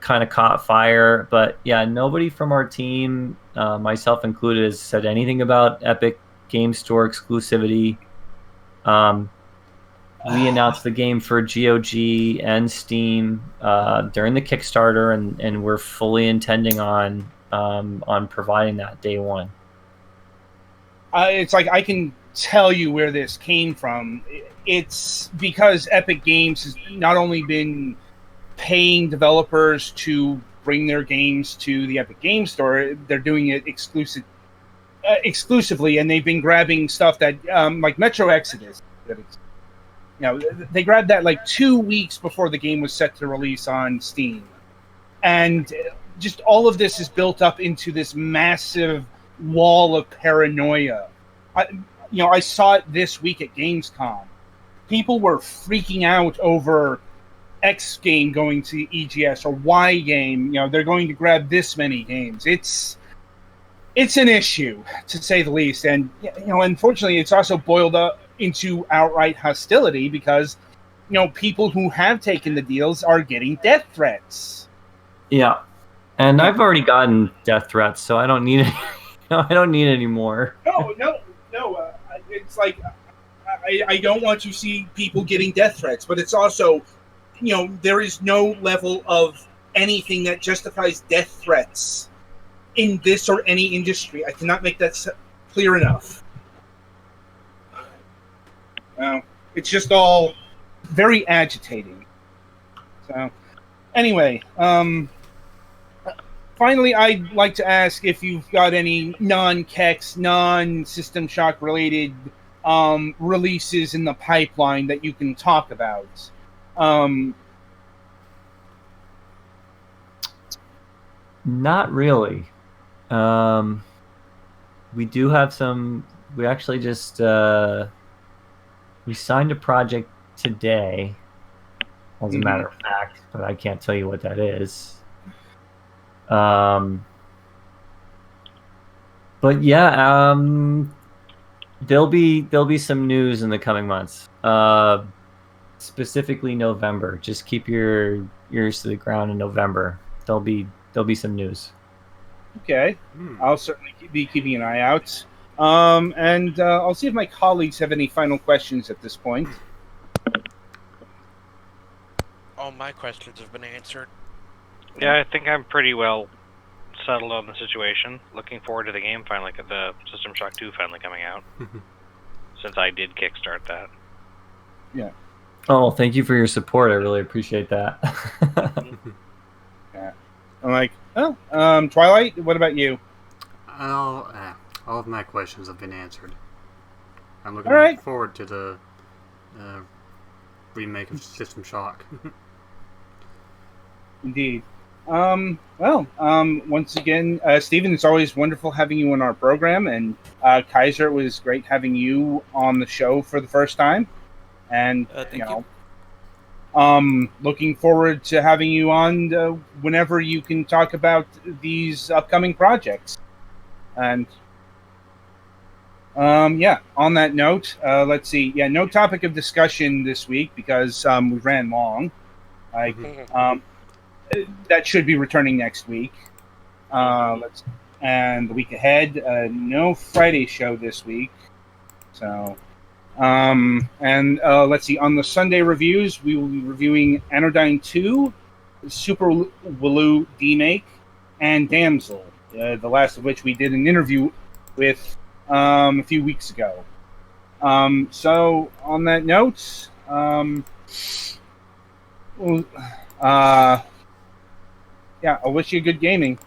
caught fire. But yeah, nobody from our team, myself included, has said anything about Epic Game Store exclusivity. We announced the game for GOG and Steam during the Kickstarter, and we're fully intending on providing that day one. It's like I can tell you where this came from. It's because Epic Games has not only been paying developers to bring their games to the Epic Game Store, they're doing it exclusively, and they've been grabbing stuff that, like Metro Exodus. They grabbed that like 2 weeks before the game was set to release on Steam. And just all of this is built up into this massive wall of paranoia. I saw it this week at Gamescom. People were freaking out over X game going to EGS, or Y game. They're going to grab this many games. It's an issue, to say the least. And unfortunately, it's also boiled up into outright hostility because people who have taken the deals are getting death threats. Yeah, and I've already gotten death threats, so I don't need I don't need any more. No. It's like I don't want to see people getting death threats, but it's also there is no level of anything that justifies death threats in this or any industry. I cannot make that clear enough. It's just all very agitating. So, anyway, finally, I'd like to ask if you've got any non-Kex, non-System Shock related releases in the pipeline that you can talk about. Not really. We do have some. We actually just we signed a project today, as a matter of fact, but I can't tell you what that is. But yeah, there'll be some news in the coming months. Specifically November. Just keep your ears to the ground in November. There'll be some news. Okay, I'll certainly be keeping an eye out. And I'll see if my colleagues have any final questions at this point. All my questions have been answered. Yeah, I think I'm pretty well settled on the situation. Looking forward to the game the System Shock 2 finally coming out. Since I did kickstart that. Yeah. Oh, thank you for your support. I really appreciate that. Yeah. I'm like, Twilight, what about you? All of my questions have been answered. I'm looking forward to the remake of System Shock. Indeed. Once again, Stephen, it's always wonderful having you on our program, and Kaiser, it was great having you on the show for the first time. And Thank you. Looking forward to having you on whenever you can talk about these upcoming projects. And on that note, let's see. Yeah, no topic of discussion this week because we ran long. That should be returning next week. And the week ahead, no Friday show this week. So, let's see. On the Sunday reviews, we will be reviewing Anodyne 2, Super Waloo Demake, and Damsel. The last of which we did an interview with a few weeks ago. So, on that note, I wish you good gaming.